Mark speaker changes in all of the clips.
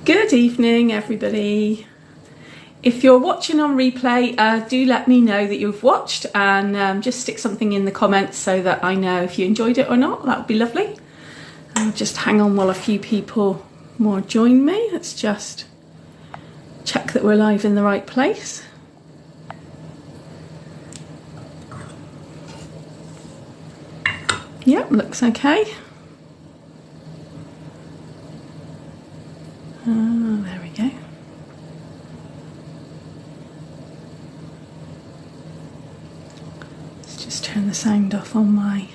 Speaker 1: Good evening, everybody. If you're watching on replay, do let me know that you've watched and just stick something in the comments so that I know if you enjoyed it or not. That would be lovely. I'll just hang on while a few people more join me. Let's just check that we're live in the right place. Yep, looks okay. There we go. Let's just turn the sound off on my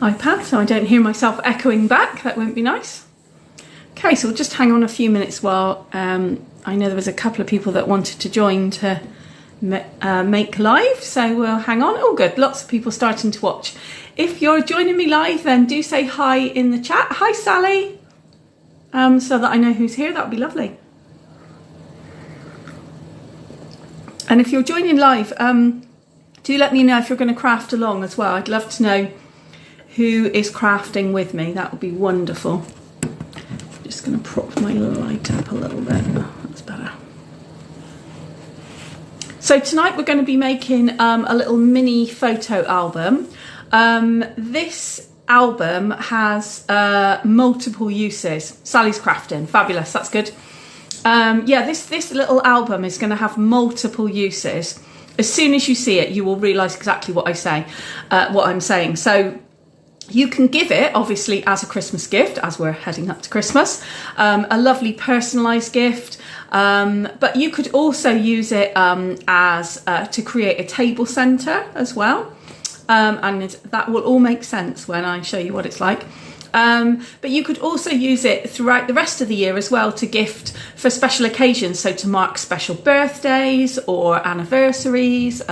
Speaker 1: iPad so I don't hear myself echoing back. That won't be nice. Okay, so we'll just hang on a few minutes while I know there was a couple of people that wanted to join to make live, so we'll hang on. Oh good, lots of people starting to watch. If you're joining me live, then do say hi in the chat. Hi Sally. So that I know who's here, that would be lovely. And if you're joining live, do let me know if you're going to craft along as well. I'd love to know who is crafting with me. That would be wonderful. I'm just going to prop my light up a little bit. Oh, that's better. So tonight we're going to be making a little mini photo album. This album has multiple uses. Sally's crafting, fabulous, that's good. Yeah, this little album is going to have multiple uses. As soon as you see it, you will realise exactly what I'm saying. So you can give it, obviously, as a Christmas gift, as we're heading up to Christmas, a lovely personalised gift. But you could also use it as to create a table centre as well. And that will all make sense when I show you what it's like. But you could also use it throughout the rest of the year as well to gift for special occasions, so to mark special birthdays or anniversaries,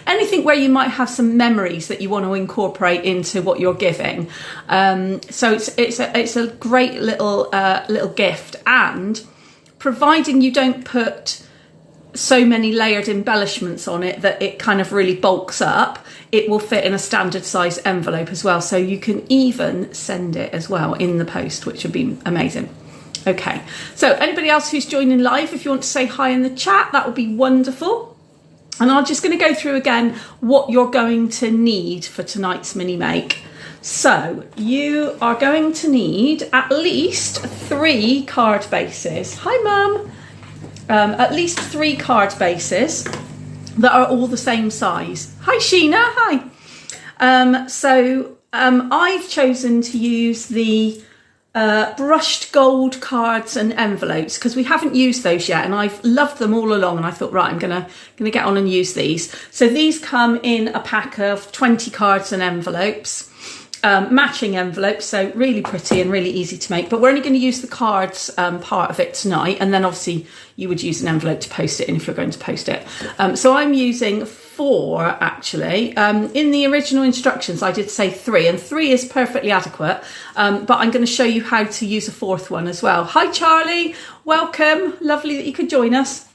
Speaker 1: anything where you might have some memories that you want to incorporate into what you're giving. So it's a great little gift, and providing you don't put so many layered embellishments on it that it kind of really bulks up, it will fit in a standard size envelope as well. So you can even send it as well in the post, which would be amazing. Okay, so anybody else who's joining live, if you want to say hi in the chat, that would be wonderful. And I'm just going to go through again what you're going to need for tonight's mini make. So you are going to need at least 3 card bases. Hi Mum. At least 3 card bases that are all the same size. Hi Sheena, hi. I've chosen to use the brushed gold cards and envelopes because we haven't used those yet, and I've loved them all along, and I thought, right, I'm gonna get on and use these. So these come in a pack of 20 cards and envelopes. Matching envelopes, so really pretty and really easy to make, but we're only going to use the cards part of it tonight, and then obviously you would use an envelope to post it in if you're going to post it. So I'm using 4 actually. In the original instructions I did say 3, and 3 is perfectly adequate, but I'm going to show you how to use a 4th one as well. Hi Charlie, welcome, lovely that you could join us.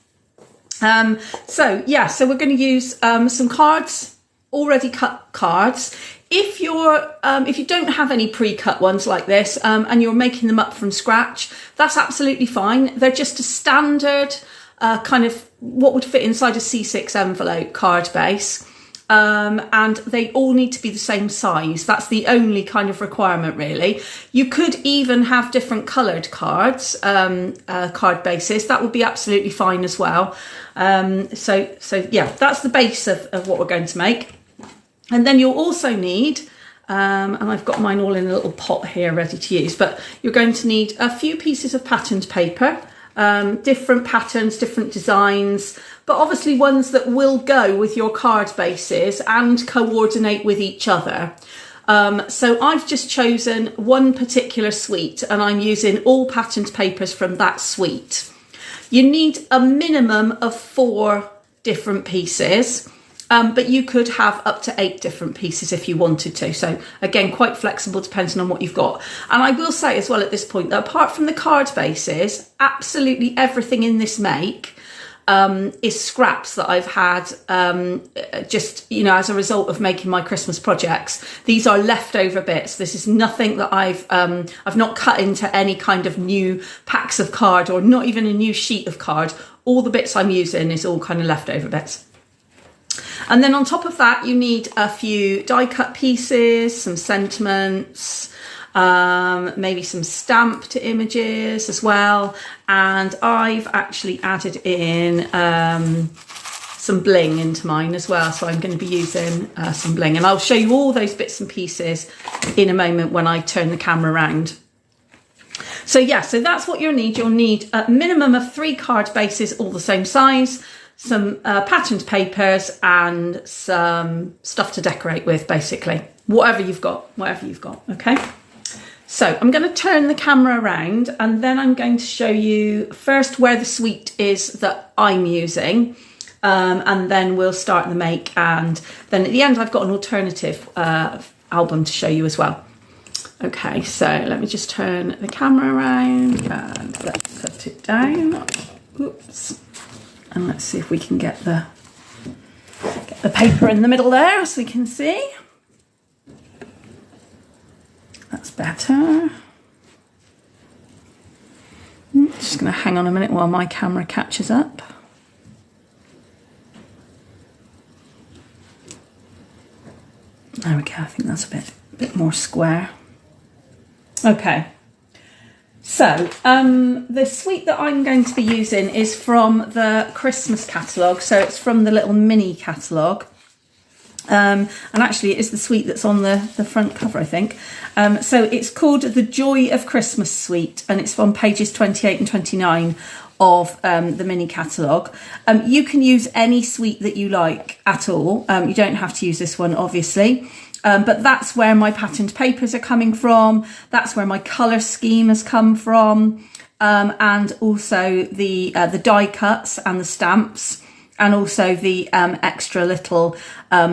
Speaker 1: So we're going to use some cards, already cut cards. If you don't have any pre-cut ones like this, and you're making them up from scratch, that's absolutely fine. They're just a standard kind of what would fit inside a C6 envelope card base, and they all need to be the same size. That's the only kind of requirement really. You could even have different coloured cards, card bases. That would be absolutely fine as well. So yeah, that's the base of what we're going to make. And then you'll also need, and I've got mine all in a little pot here ready to use, but you're going to need a few pieces of patterned paper, different patterns, different designs, but obviously ones that will go with your card bases and coordinate with each other. So I've just chosen one particular suite, and I'm using all patterned papers from that suite. You need a minimum of 4 different pieces. But you could have up to 8 different pieces if you wanted to. So again, quite flexible depending on what you've got. And I will say as well at this point that apart from the card bases, absolutely everything in this make is scraps that I've had just, you know, as a result of making my Christmas projects. These are leftover bits. This is nothing that I've not cut into any kind of new packs of card or not even a new sheet of card. All the bits I'm using is all kind of leftover bits. And then on top of that, you need a few die cut pieces, some sentiments, maybe some stamped images as well. And I've actually added in some bling into mine as well. So I'm going to be using some bling, and I'll show you all those bits and pieces in a moment when I turn the camera around. So yeah, so that's what you'll need. You'll need a minimum of 3 card bases, all the same size, some patterned papers, and some stuff to decorate with, basically. Whatever you've got, okay? So I'm going to turn the camera around, and then I'm going to show you first where the suite is that I'm using, and then we'll start the make, and then at the end I've got an alternative album to show you as well. Okay, so let me just turn the camera around and let's put it down. Oops. And let's see if we can get the paper in the middle there so we can see. That's better. Just going to hang on a minute while my camera catches up. There we go, I think that's a bit more square. Okay, so the suite that I'm going to be using is from the Christmas catalogue, so it's from the little mini catalogue, and actually it is the suite that's on the front cover, I think. So it's called The Joy of Christmas Suite, and it's on pages 28 and 29 of the mini catalogue. You can use any suite that you like at all. You don't have to use this one, obviously. But that's where my patterned papers are coming from. That's where my colour scheme has come from. And also the die cuts and the stamps, and also the extra little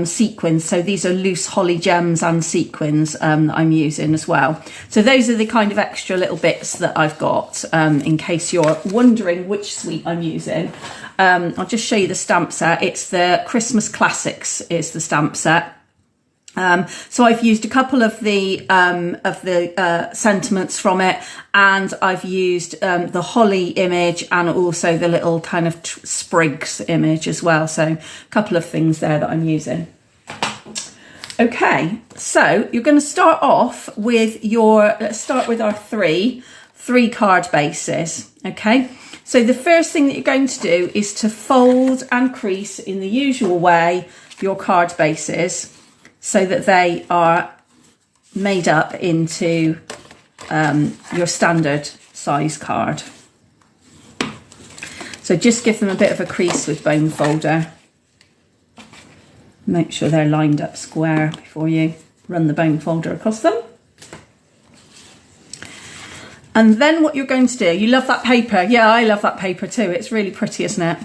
Speaker 1: sequins. So these are loose holly gems and sequins that I'm using as well. So those are the kind of extra little bits that I've got, in case you're wondering which suite I'm using. I'll just show you the stamp set. It's the Christmas Classics is the stamp set. So I've used a couple of the sentiments from it, and I've used the holly image and also the little kind of sprigs image as well. So a couple of things there that I'm using. Okay, so you're going to start off with let's start with our three card bases. Okay, so the first thing that you're going to do is to fold and crease in the usual way your card bases, so that they are made up into your standard size card. So just give them a bit of a crease with bone folder. Make sure they're lined up square before you run the bone folder across them. And then what you're going to do, you love that paper. Yeah, I love that paper too. It's really pretty, isn't it?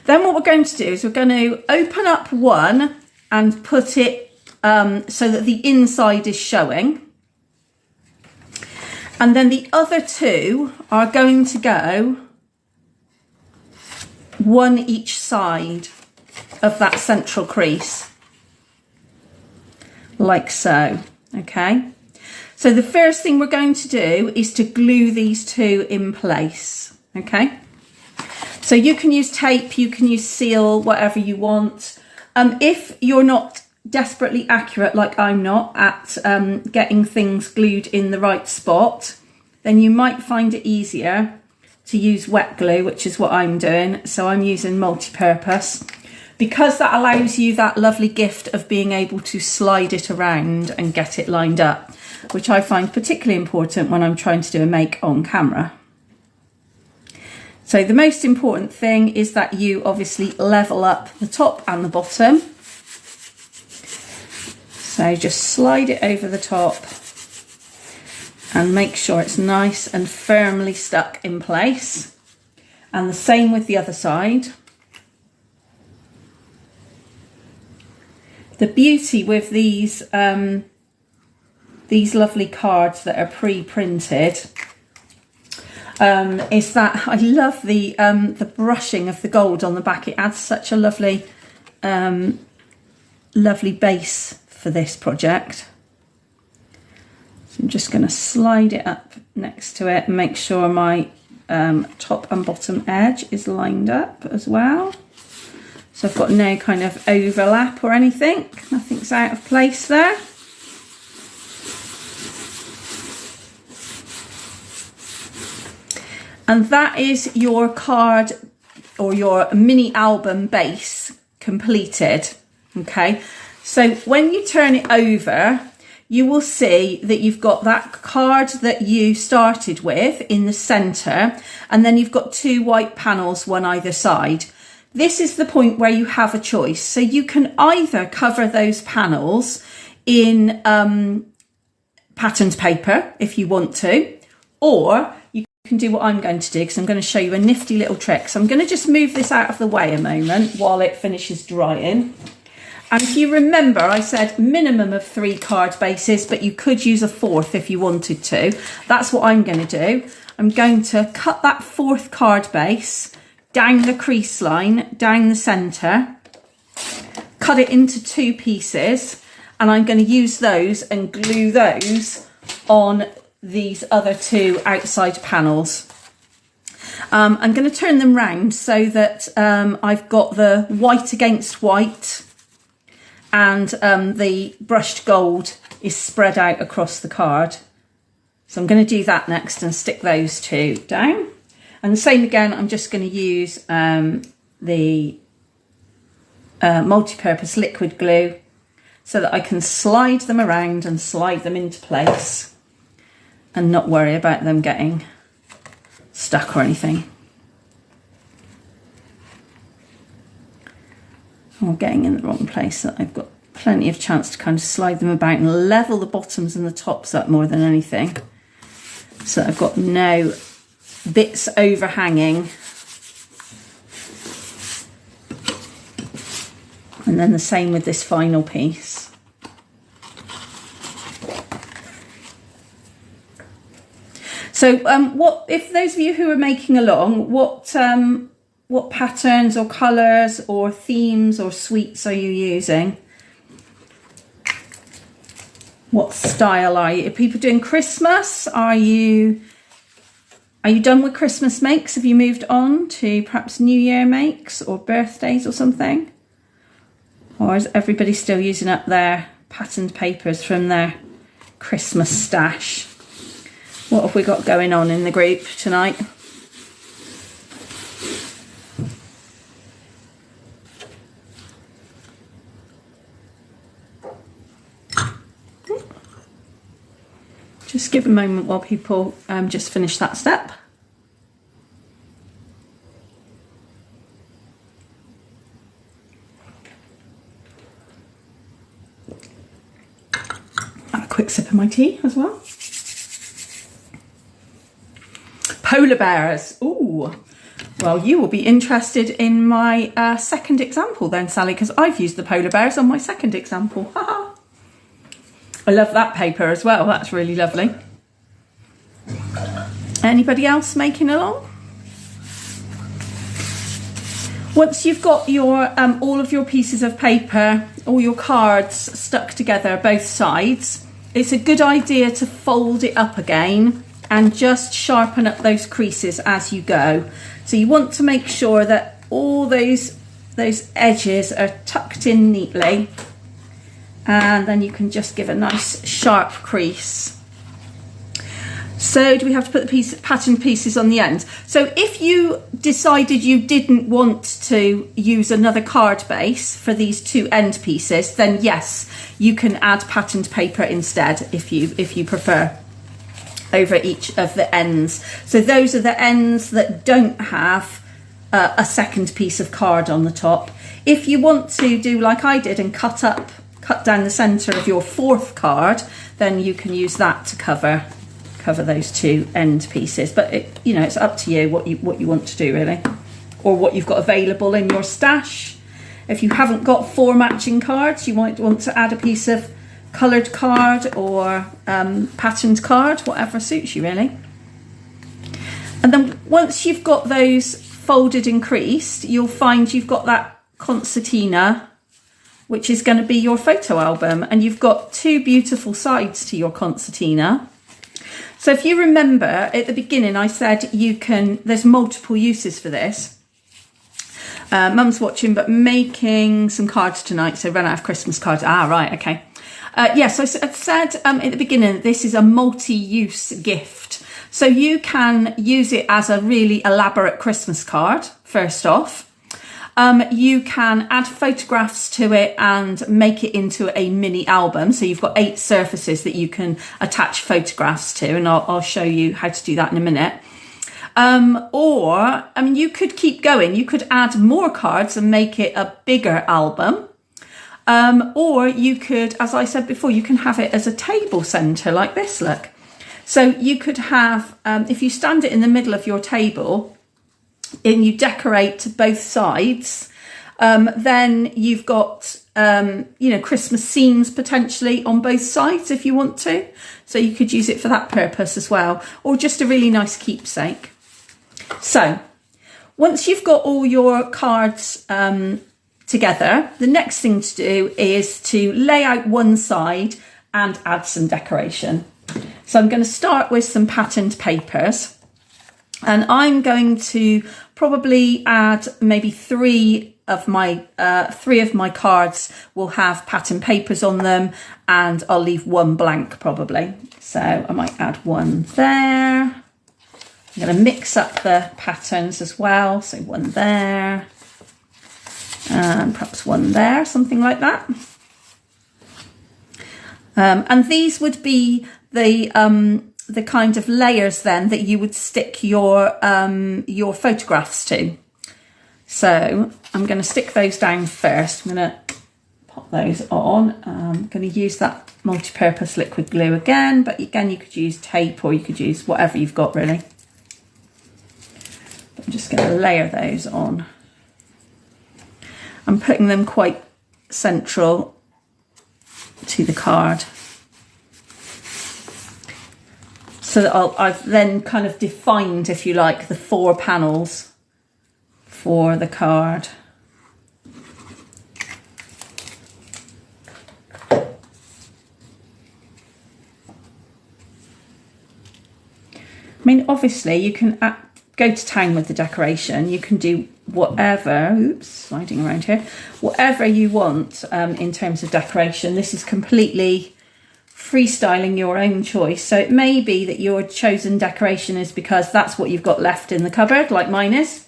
Speaker 1: Then what we're going to do is we're going to open up one and put it so that the inside is showing. And then the other two are going to go one each side of that central crease, like so, okay? So the first thing we're going to do is to glue these two in place, okay? So you can use tape, you can use seal, whatever you want. If you're not desperately accurate, like I'm not, at getting things glued in the right spot, then you might find it easier to use wet glue, which is what I'm doing. So I'm using multi-purpose, because that allows you that lovely gift of being able to slide it around and get it lined up, which I find particularly important when I'm trying to do a make on camera. So the most important thing is that you obviously level up the top and the bottom. So just slide it over the top and make sure it's nice and firmly stuck in place. And the same with the other side. The beauty with these lovely cards that are pre-printed, is that I love the brushing of the gold on the back. It adds such a lovely, lovely base for this project. So I'm just going to slide it up next to it and make sure my top and bottom edge is lined up as well. So I've got no kind of overlap or anything. Nothing's out of place there. And that is your card or your mini album base completed. Okay, so when you turn it over, you will see that you've got that card that you started with in the centre, and then you've got two white panels, one either side. This is the point where you have a choice. So you can either cover those panels in patterned paper if you want to, or you can do what I'm going to do, because I'm going to show you a nifty little trick. So I'm going to just move this out of the way a moment while it finishes drying. And if you remember, I said minimum of 3 card bases, but you could use a 4th if you wanted to. That's what I'm going to do. I'm going to cut that 4th card base down the crease line, down the centre, cut it into 2 pieces, and I'm going to use those and glue those on these other 2 outside panels. I'm going to turn them round so that I've got the white against white, and the brushed gold is spread out across the card. So I'm going to do that next and stick those 2 down. And the same again, I'm just going to use the multi-purpose liquid glue so that I can slide them around and slide them into place and not worry about them getting stuck or anything. Or getting in the wrong place, so I've got plenty of chance to kind of slide them about and level the bottoms and the tops up more than anything. So I've got no bits overhanging. And then the same with this final piece. So what if those of you who are making along, what patterns or colours or themes or suites are you using? What style are you? Are people doing Christmas? Are you done with Christmas makes? Have you moved on to perhaps New Year makes or birthdays or something? Or is everybody still using up their patterned papers from their Christmas stash? What have we got going on in the group tonight? Just give a moment while people just finish that step. Have a quick sip of my tea as well. Polar bears. Ooh. Well, you will be interested in my second example then, Sally, because I've used the polar bears on my second example. I love that paper as well. That's really lovely. Anybody else making along? Once you've got your all of your pieces of paper, all your cards stuck together, both sides, it's a good idea to fold it up again and just sharpen up those creases as you go. So you want to make sure that all those edges are tucked in neatly. And then you can just give a nice sharp crease. So do we have to put the pattern pieces on the end? So if you decided you didn't want to use another card base for these 2 end pieces, then yes, you can add patterned paper instead if you prefer, over each of the ends. So those are the ends that don't have a second piece of card on the top. If you want to do like I did and cut down the centre of your 4th card, then you can use that to cover those 2 end pieces. But it's up to you what you want to do really, or what you've got available in your stash. If you haven't got 4 matching cards, you might want to add a piece of coloured card or patterned card, whatever suits you really. And then once you've got those folded and creased, you'll find you've got that concertina, which is going to be your photo album. And you've got two beautiful sides to your concertina. So if you remember at the beginning, I said there's multiple uses for this. Mum's watching, but making some cards tonight. So run out of Christmas cards. Ah, right. Okay. Yes, I said at the beginning, this is a multi-use gift. So you can use it as a really elaborate Christmas card, first off. You can add photographs to it and make it into a mini album. So you've got 8 surfaces that you can attach photographs to, and I'll show you how to do that in a minute. Or, I mean, you could keep going. You could add more cards and make it a bigger album. Or you could, as I said before, you can have it as a table centre like this, look. So you could have, if you stand it in the middle of your table and you decorate both sides, then you've got, Christmas scenes potentially on both sides if you want to. So you could use it for that purpose as well, or just a really nice keepsake. So once you've got all your cards together, the next thing to do is to lay out one side and add some decoration. So I'm going to start with some patterned papers, and I'm going to probably add maybe three of my cards will have pattern papers on them, and I'll leave one blank probably. So I might add one there. I'm going to mix up the patterns as well. So one there and perhaps one there, something like that. And these would be the kind of layers then that you would stick your photographs to. So I'm going to stick those down first. I'm going to pop those on. I'm going to use that multi-purpose liquid glue again, but again you could use tape or you could use whatever you've got really. But I'm just going to layer those on. I'm putting them quite central to the card, so that I've then kind of defined, if you like, the 4 panels for the card. I mean, obviously you can go to town with the decoration. You can do whatever, oops, sliding around here, whatever you want in terms of decoration. This is completely freestyling your own choice. So it may be that your chosen decoration is because that's what you've got left in the cupboard, like mine is.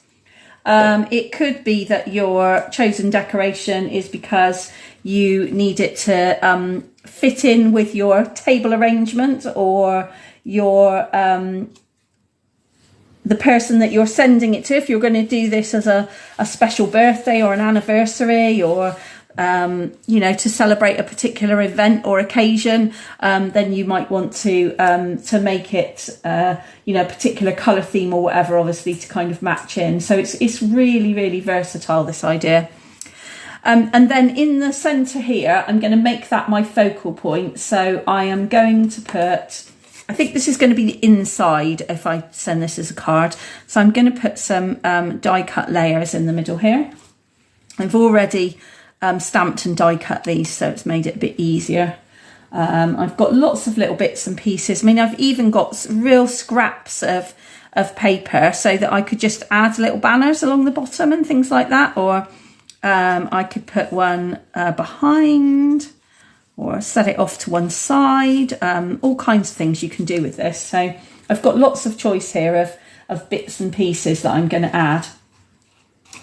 Speaker 1: It could be that your chosen decoration is because you need it to fit in with your table arrangement, or your the person that you're sending it to. If you're going to do this as a special birthday or an anniversary, or to celebrate a particular event or occasion, then you might want to make it a particular colour theme or whatever, obviously, to kind of match in. So it's really, really versatile, this idea. And then in the centre here, I'm going to make that my focal point. So I am going to put, I think this is going to be the inside if I send this as a card. So I'm going to put some die cut layers in the middle here. I've already stamped and die cut these, so it's made it a bit easier. I've got lots of little bits and pieces. I mean, I've even got real scraps of paper so that I could just add little banners along the bottom and things like that. Or I could put one behind, or set it off to one side. All kinds of things you can do with this. So I've got lots of choice here of bits and pieces that I'm going to add.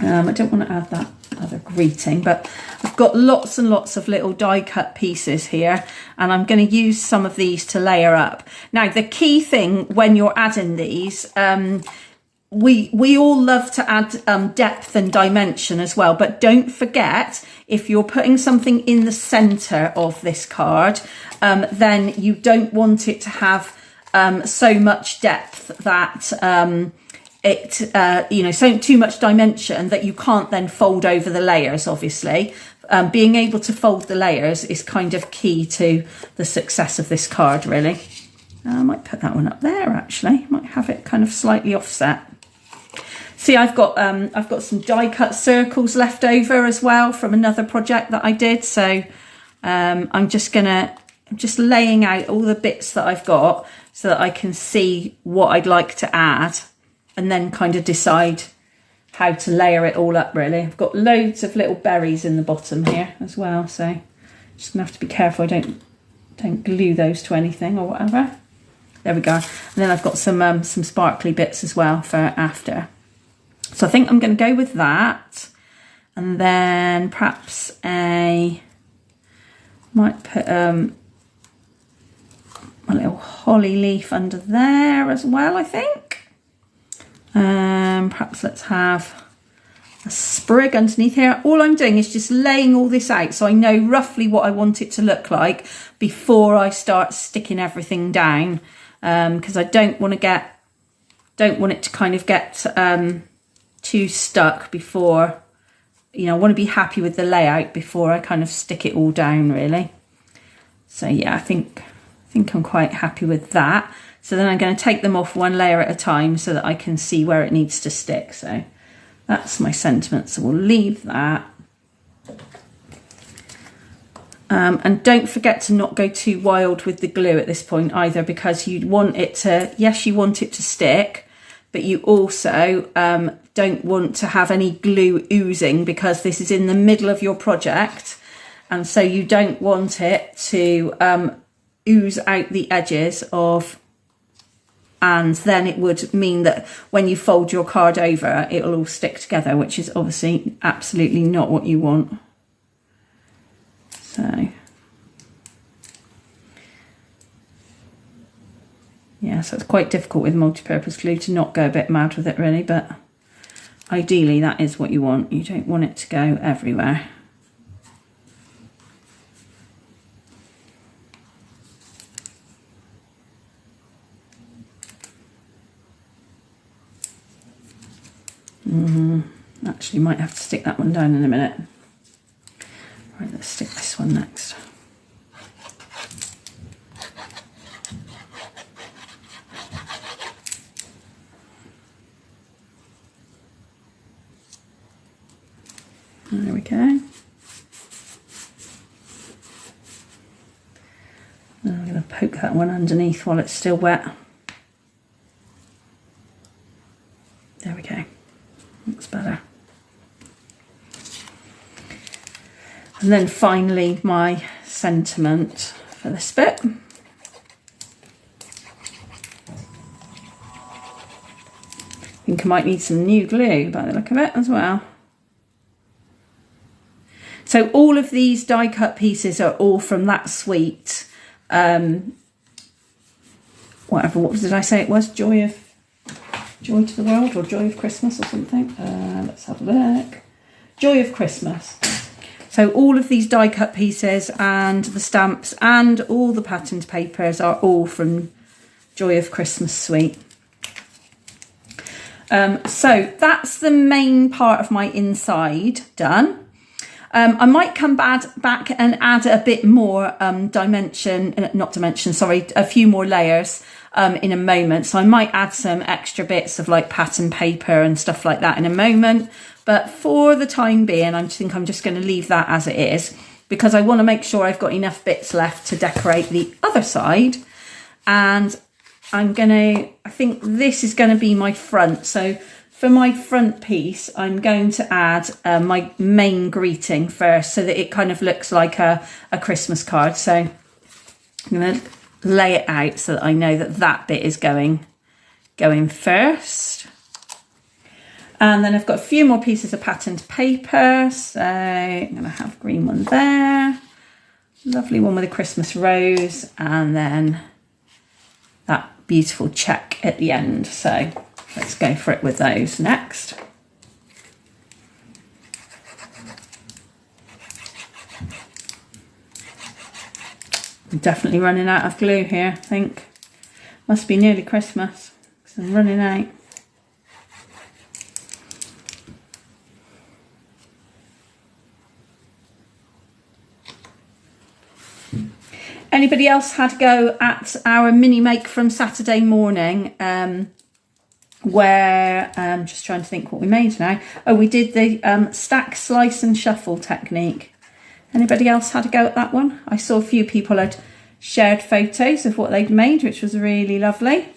Speaker 1: I don't want to add that other greeting, but I've got lots and lots of little die cut pieces here, and I'm going to use some of these to layer up. Now, the key thing when you're adding these, we all love to add depth and dimension as well, but don't forget, if you're putting something in the center of this card, then you don't want it to have so much depth that so too much dimension that you can't then fold over the layers, obviously. Being able to fold the layers is kind of key to the success of this card, really. I might put that one up there, actually. Might have it kind of slightly offset. See, I've got some die cut circles left over as well from another project that I did. So I'm just laying out all the bits that I've got so that I can see what I'd like to add and then kind of decide how to layer it all up really. I've got loads of little berries in the bottom here as well, so just gonna have to be careful I don't glue those to anything or whatever. There we go. And then I've got some sparkly bits as well for after. So I think I'm going to go with that, and then perhaps might put a little holly leaf under there as well, I think. Perhaps let's have a sprig underneath here. All I'm doing is just laying all this out so I know roughly what I want it to look like before I start sticking everything down, because I don't want it to kind of get too stuck before, you know, I want to be happy with the layout before I kind of stick it all down really. So yeah, I think I'm quite happy with that. So then I'm going to take them off one layer at a time so that I can see where it needs to stick. So that's my sentiment, so we'll leave that. And don't forget to not go too wild with the glue at this point either, because you want it to, yes, you want it to stick, but you also don't want to have any glue oozing, because this is in the middle of your project, and so you don't want it to ooze out the edges of, and then it would mean that when you fold your card over it'll all stick together, which is obviously absolutely not what you want. So yeah, so it's quite difficult with multi-purpose glue to not go a bit mad with it really, but ideally that is what you want. You don't want it to go everywhere. Actually might have to stick that one down in a minute. Right, let's stick this one next. There we go. And I'm going to poke that one underneath while it's still wet. There we go. Looks better. And then finally my sentiment for this bit. I think I might need some new glue by the look of it as well. So all of these die cut pieces are all from that suite. What did I say it was? Joy to the World, or Joy of Christmas or something. Let's have a look. Joy of Christmas. So all of these die cut pieces and the stamps and all the patterned papers are all from Joy of Christmas suite. So that's the main part of my inside done. I might come back and add a bit more a few more layers in a moment. So I might add some extra bits of like pattern paper and stuff like that in a moment. But for the time being, I think I'm just going to leave that as it is, because I want to make sure I've got enough bits left to decorate the other side. And I think this is going to be my front. So for my front piece, I'm going to add my main greeting first so that it kind of looks like a Christmas card. So I'm going to lay it out so that I know that that bit is going first. And then I've got a few more pieces of patterned paper. So I'm going to have a green one there. Lovely one with a Christmas rose. And then that beautiful check at the end. So let's go for it with those next. I'm definitely running out of glue here, I think. Must be nearly Christmas, because I'm running out. Anybody else had a go at our mini make from Saturday morning? Where I'm just trying to think what we made now. Oh, we did the stack, slice and shuffle technique. Anybody else had a go at that one? I saw a few people had shared photos of what they'd made, which was really lovely.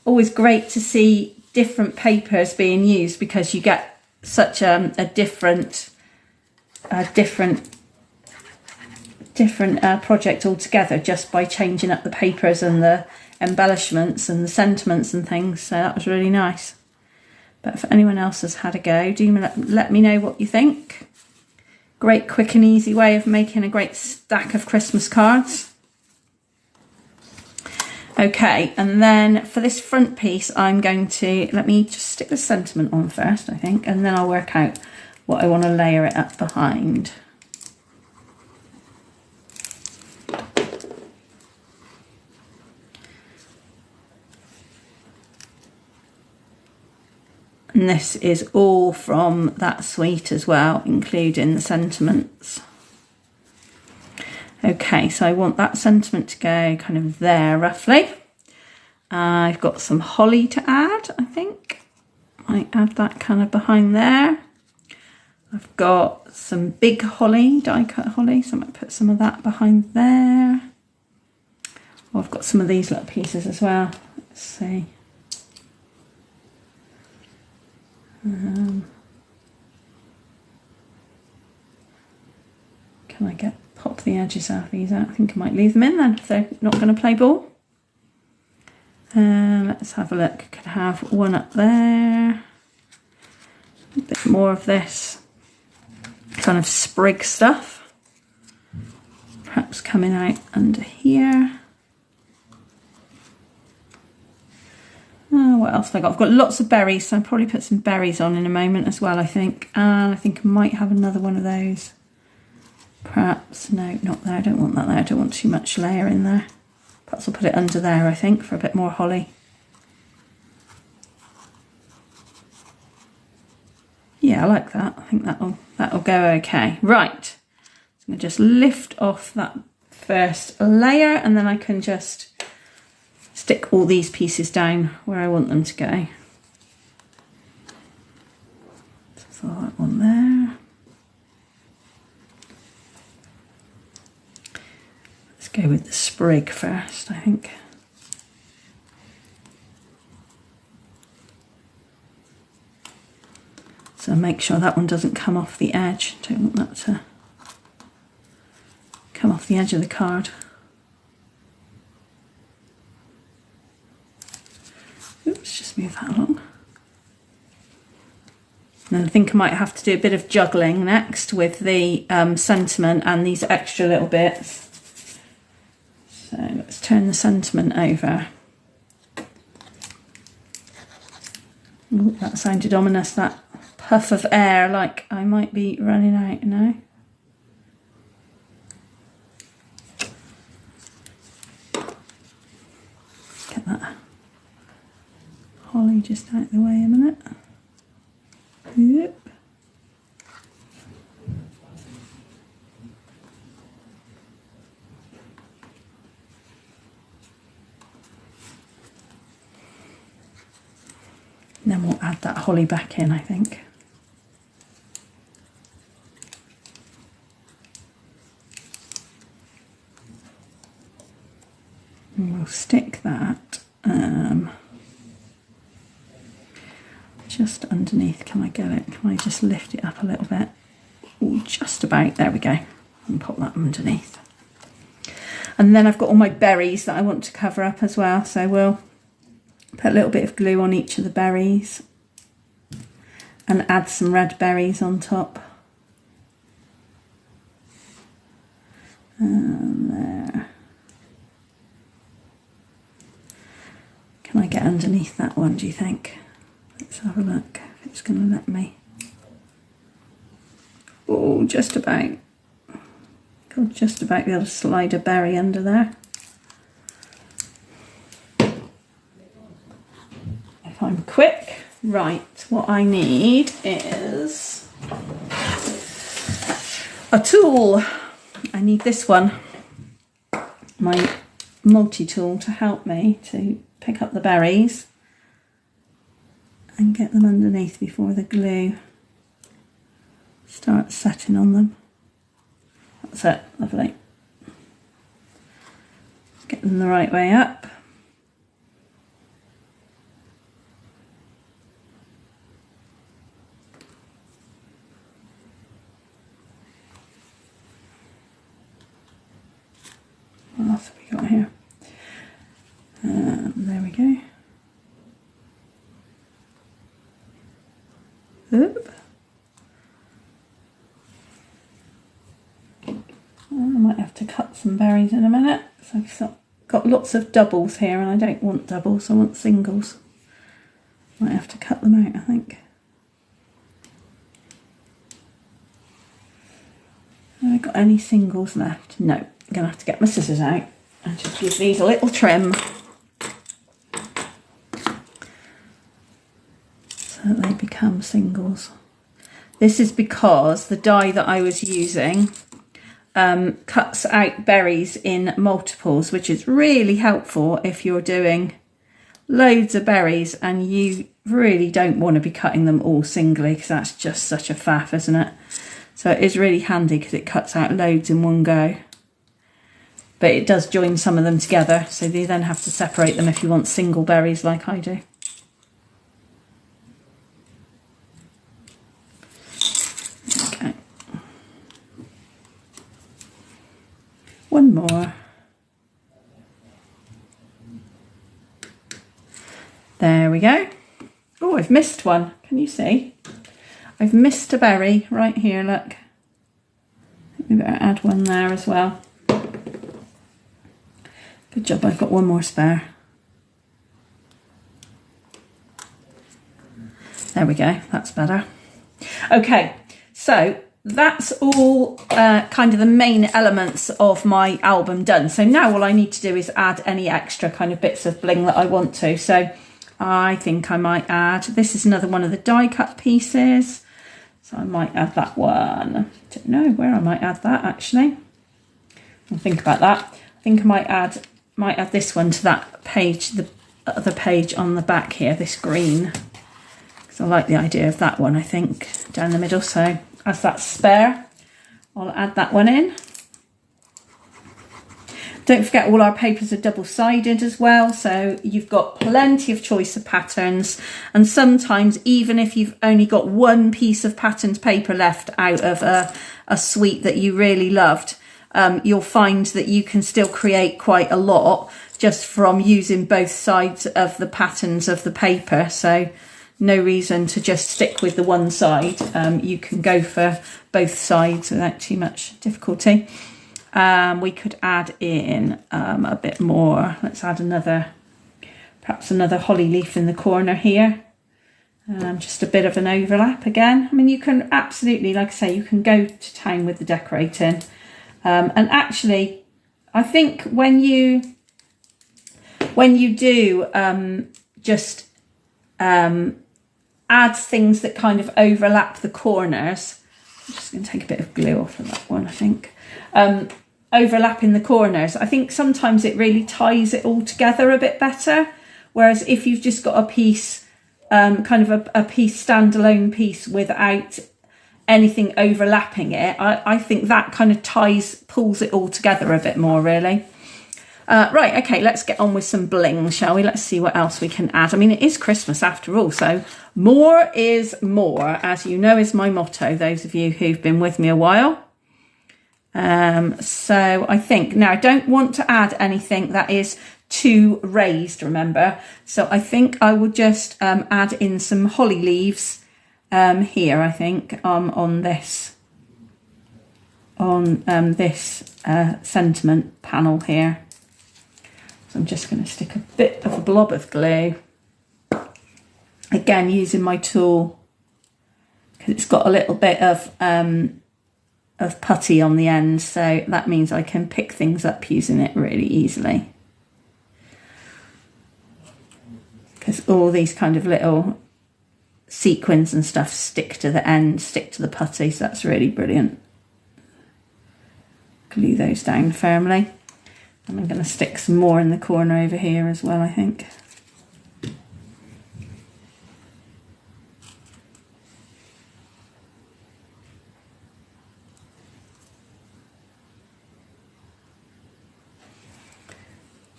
Speaker 1: Always great to see different papers being used because you get such a different project altogether just by changing up the papers and the embellishments and the sentiments and things. So that was really nice. But if anyone else has had a go, do let me know what you think. Great quick and easy way of making a great stack of Christmas cards. Okay, and then for this front piece, I'm going to, let me just stick the sentiment on first, I think, and then I'll work out what I want to layer it up behind. And this is all from that suite as well, including the sentiments. Okay, so I want that sentiment to go kind of there roughly. I've got some holly to add, I think. I add that kind of behind there. I've got some big holly, die cut holly, so I might put some of that behind there. Oh, I've got some of these little pieces as well. Let's see. Can I pop the edges of these out? I think I might leave them in then if they're not going to play ball. Let's have a look. Could have one up there. A bit more of this kind of sprig stuff. Perhaps coming out under here. What else have I got? I've got lots of berries, so I'll probably put some berries on in a moment as well, I think. And I think I might have another one of those. Perhaps, no, not there. I don't want that there. I don't want too much layer in there. Perhaps I'll put it under there, I think, for a bit more holly. Yeah, I like that. I think that'll go okay. Right. So I'm going to just lift off that first layer and then I can just stick all these pieces down where I want them to go. So that one there. Let's go with the sprig first, I think. So make sure that one doesn't come off the edge. Don't want that to come off the edge of the card. Oops, just move that along. And I think I might have to do a bit of juggling next with the sentiment and these extra little bits. So let's turn the sentiment over. Ooh, that sounded ominous, that puff of air, like I might be running out now. Get that holly just out of the way a minute. Yep. And then we'll add that holly back in, I think. And we'll stick that just underneath. Can I get it? Can I just lift it up a little bit? Ooh, just about. There we go. And pop that underneath. And then I've got all my berries that I want to cover up as well. So we'll put a little bit of glue on each of the berries and add some red berries on top. And there. Can I get underneath that one, do you think? Let's have a look if it's going to let me. Oh, just about. Could just about be able to slide a berry under there. If I'm quick. Right, what I need is a tool. I need this one. my multi-tool to help me to pick up the berries and get them underneath before the glue starts setting on them. That's it, lovely. Get them the right way up. What else have we got here? There we go. Oop. I might have to cut some berries in a minute. So I've got lots of doubles here and I don't want doubles, I want singles. Might have to cut them out, I think. Have I got any singles left? No. I'm going to have to get my scissors out and just give these a little trim so that they become singles. This is because the die that I was using cuts out berries in multiples, which is really helpful if you're doing loads of berries and you really don't want to be cutting them all singly, because that's just such a faff, isn't it? So it is really handy because it cuts out loads in one go. But it does join some of them together, so you then have to separate them if you want single berries like I do. Okay. One more. There we go. Oh, I've missed one. Can you see? I've missed a berry right here, look. We better add one there as well. Good job, I've got one more spare. There we go, that's better. Okay, so that's all kind of the main elements of my album done. So now all I need to do is add any extra kind of bits of bling that I want to. So I think I might add, this is another one of the die cut pieces. So I might add that one. I don't know where I might add that actually. I'll think about that. I think I might add this one to that page, the other page on the back here, this green. Because I like the idea of that one, I think, down the middle. So as that's spare, I'll add that one in. Don't forget all our papers are double-sided as well, so you've got plenty of choice of patterns. And sometimes, even if you've only got one piece of patterned paper left out of a suite that you really loved, you'll find that you can still create quite a lot just from using both sides of the patterns of the paper. So no reason to just stick with the one side. You can go for both sides without too much difficulty. We could add in a bit more. Let's add perhaps another holly leaf in the corner here. Just a bit of an overlap again. I mean, you can absolutely, like I say, you can go to town with the decorating. And actually, I think when you do just add things that kind of overlap the corners, I'm just going to take a bit of glue off of that one, I think. Overlapping the corners, I think sometimes it really ties it all together a bit better. Whereas if you've just got a piece, kind of a piece, standalone piece without anything overlapping it, I think that kind of pulls it all together a bit more, really. Right, okay, let's get on with some bling, shall we? Let's see what else we can add. I mean, it is Christmas after all, so more is more, as you know is my motto, those of you who've been with me a while. So I think, now I don't want to add anything that is too raised, remember. So I think I would just add in some holly leaves here, I think, on this sentiment panel here. So I'm just going to stick a bit of a blob of glue. Again, using my tool, because it's got a little bit of putty on the end, so that means I can pick things up using it really easily. Because all these kind of little sequins and stuff stick to the end, stick to the putty, so that's really brilliant. Glue those down firmly. And I'm going to stick some more in the corner over here as well, I think.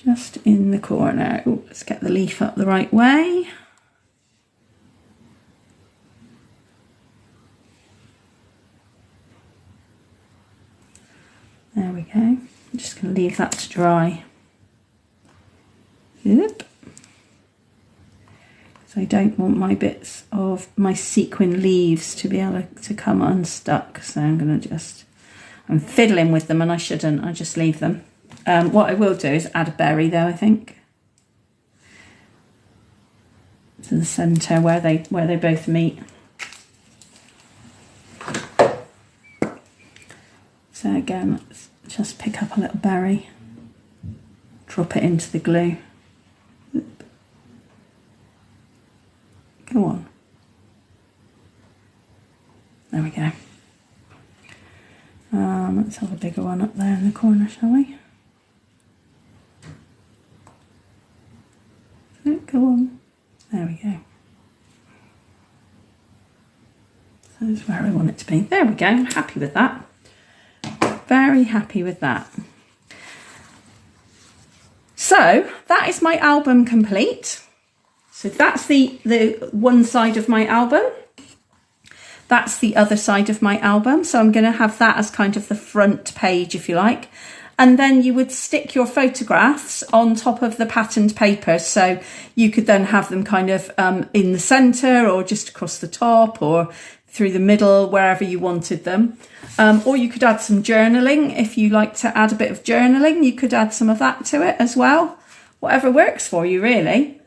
Speaker 1: Just in the corner. Ooh, let's get the leaf up the right way. There we go. I'm just going to leave that to dry. Oop. So I don't want my bits of my sequin leaves to be able to come unstuck. So I'm going to I'm fiddling with them and I shouldn't. I just leave them. What I will do is add a berry though, I think, to the centre where they both meet. So again, let's just pick up a little berry, drop it into the glue. Oop. Go on. There we go. Let's have a bigger one up there in the corner, shall we? Go on. There we go. So that's where I want it to be. There we go. I'm happy with that. Very happy with that. So that is my album complete. So that's the one side of my album. That's the other side of my album. So I'm going to have that as kind of the front page, if you like. And then you would stick your photographs on top of the patterned paper. So you could then have them kind of in the centre or just across the top or through the middle, wherever you wanted them. Or you could add some journaling. If you like to add a bit of journaling, you could add some of that to it as well. Whatever works for you, really.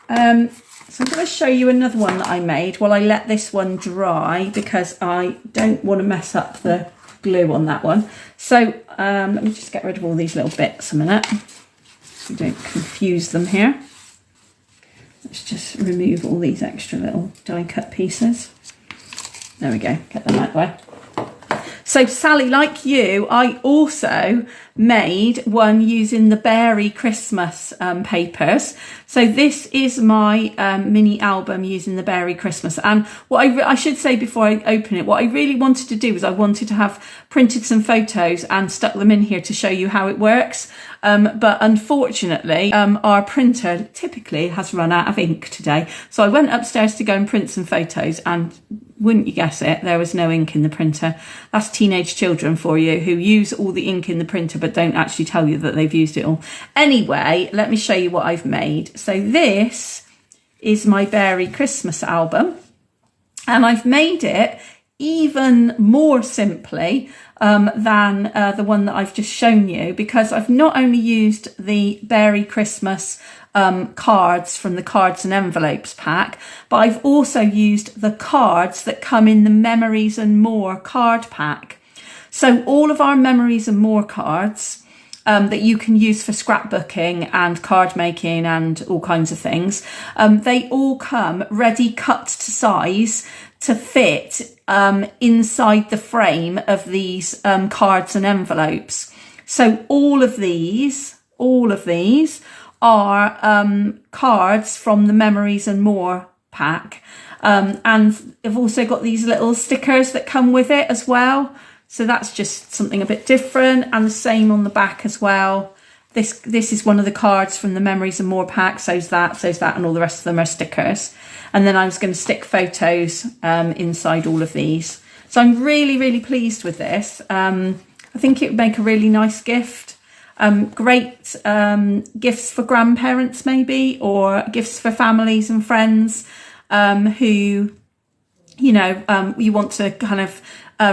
Speaker 1: So I'm going to show you another one that I made while I let this one dry because I don't want to mess up the glue on that one. So let me just get rid of all these little bits a minute so we don't confuse them here. Let's just remove all these extra little die cut pieces. There we go, get them out of the way. So Sally, like you, I also made one using the Berry Christmas papers. So this is my mini album using the Berry Christmas. And what I should say before I open it, what I really wanted to do was I wanted to have printed some photos and stuck them in here to show you how it works. But unfortunately, our printer typically has run out of ink today. So I went upstairs to go and print some photos and wouldn't you guess it, there was no ink in the printer. That's teenage children for you who use all the ink in the printer but don't actually tell you that they've used it all. Anyway, let me show you what I've made. So this is my Berry Christmas album and I've made it even more simply than the one that I've just shown you because I've not only used the Berry Christmas cards from the Cards and Envelopes pack, but I've also used the cards that come in the Memories and More card pack. So all of our Memories and More cards that you can use for scrapbooking and card making and all kinds of things, they all come ready cut to size to fit inside the frame of these cards and envelopes. So all of these are cards from the Memories and More pack. And I've also got these little stickers that come with it as well. So that's just something a bit different, and the same on the back as well. This is one of the cards from the Memories and More pack, so's that, and all the rest of them are stickers. And then I was going to stick photos inside all of these. So I'm really, really pleased with this. I think it would make a really nice gift. Great gifts for grandparents maybe, or gifts for families and friends who, you know, you want to kind of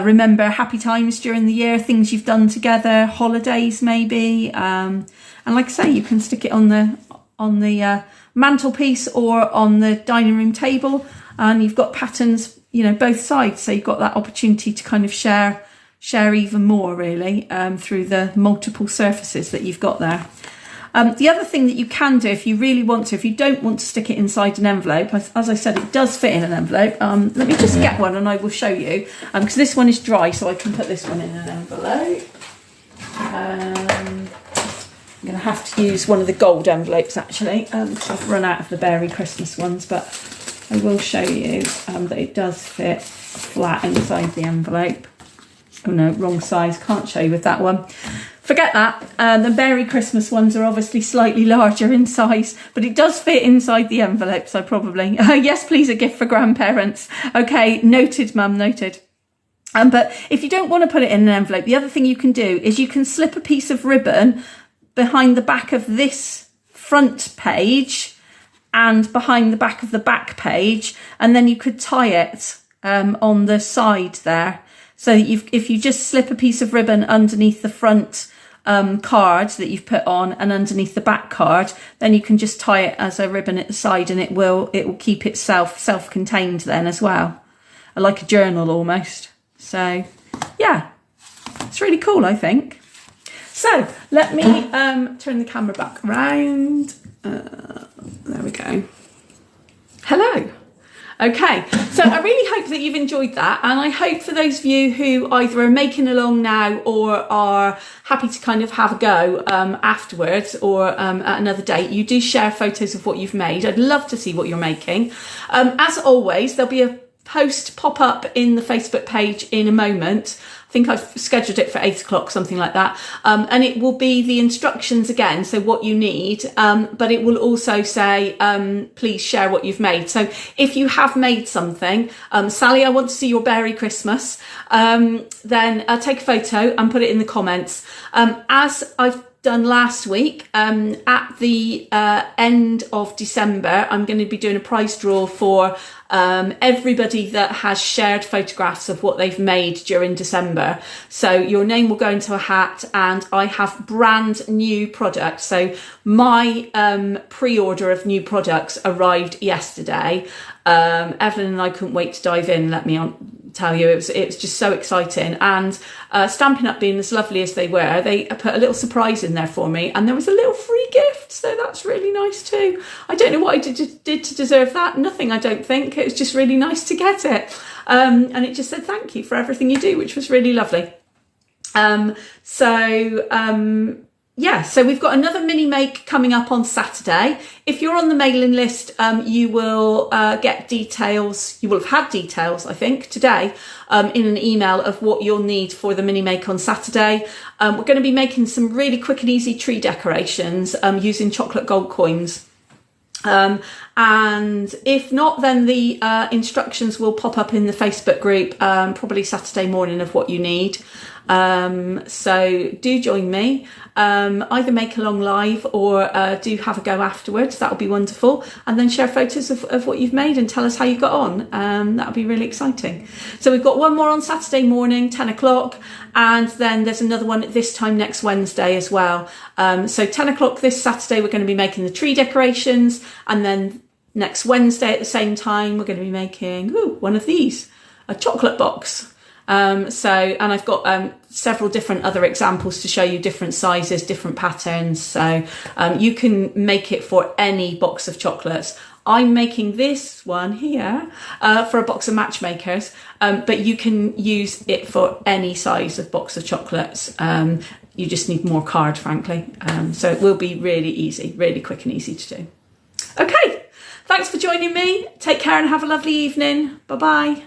Speaker 1: remember happy times during the year, things you've done together, holidays maybe. And like I say, you can stick it on the mantelpiece or on the dining room table, and you've got patterns, you know, both sides. So you've got that opportunity to kind of share even more really through the multiple surfaces that you've got there. The other thing that you can do if you really want to, if you don't want to stick it inside an envelope, as I said, it does fit in an envelope. Let me just get one and I will show you, because this one is dry, so I can put this one in an envelope. have to use one of the gold envelopes actually, because I've run out of the Berry Christmas ones, but I will show you that it does fit flat inside the envelope. Oh no, wrong size, can't show you with that one. Forget that. The Berry Christmas ones are obviously slightly larger in size, but it does fit inside the envelope, so probably. Yes, please, a gift for grandparents. Okay, noted, Mum, noted. But if you don't want to put it in an envelope, the other thing you can do is you can slip a piece of ribbon behind the back of this front page and behind the back of the back page, and then you could tie it on the side there. So if you just slip a piece of ribbon underneath the front card that you've put on and underneath the back card, then you can just tie it as a ribbon at the side, and it will keep itself self-contained then as well, like a journal almost. So yeah, it's really cool, I think. So let me turn the camera back around. There we go. Hello. Okay, so I really hope that you've enjoyed that, and I hope for those of you who either are making along now or are happy to kind of have a go afterwards or at another date, you do share photos of what you've made. I'd love to see what you're making. As always, there'll be a post pop up in the Facebook page in a moment. I think I've scheduled it for 8 o'clock, something like that. And it will be the instructions again, so what you need, but it will also say, please share what you've made. So if you have made something, Sally, I want to see your Berry Christmas, then take a photo and put it in the comments. As I've done last week, at the end of December, I'm going to be doing a prize draw for everybody that has shared photographs of what they've made during December. So your name will go into a hat, and I have brand new products. So my pre-order of new products arrived yesterday. Evelyn and I couldn't wait to dive in, let me tell you. It was just so exciting. And Stampin' Up being as lovely as they were, they put a little surprise in there for me, and there was a little free gift, so that's really nice too. I don't know what I did to deserve that. Nothing, I don't think. It was just really nice to get it. And it just said thank you for everything you do, which was really lovely. Yeah, so we've got another mini make coming up on Saturday. If you're on the mailing list, you will get details. You will have had details, I think, today in an email of what you'll need for the mini make on Saturday. We're going to be making some really quick and easy tree decorations using chocolate gold coins. And if not, then the instructions will pop up in the Facebook group probably Saturday morning of what you need. So do join me, either make along live or do have a go afterwards. That'll be wonderful. And then share photos of what you've made and tell us how you got on. That'll be really exciting. So we've got one more on Saturday morning, 10 o'clock. And then there's another one at this time next Wednesday as well. So 10 o'clock this Saturday, we're going to be making the tree decorations. And then next Wednesday at the same time, we're going to be making one of these, a chocolate box. And I've got several different other examples to show you, different sizes, different patterns. So you can make it for any box of chocolates. I'm making this one here for a box of Matchmakers, but you can use it for any size of box of chocolates. You just need more card, frankly. So it will be really easy, really quick and easy to do. Okay, thanks for joining me. Take care and have a lovely evening. Bye-bye.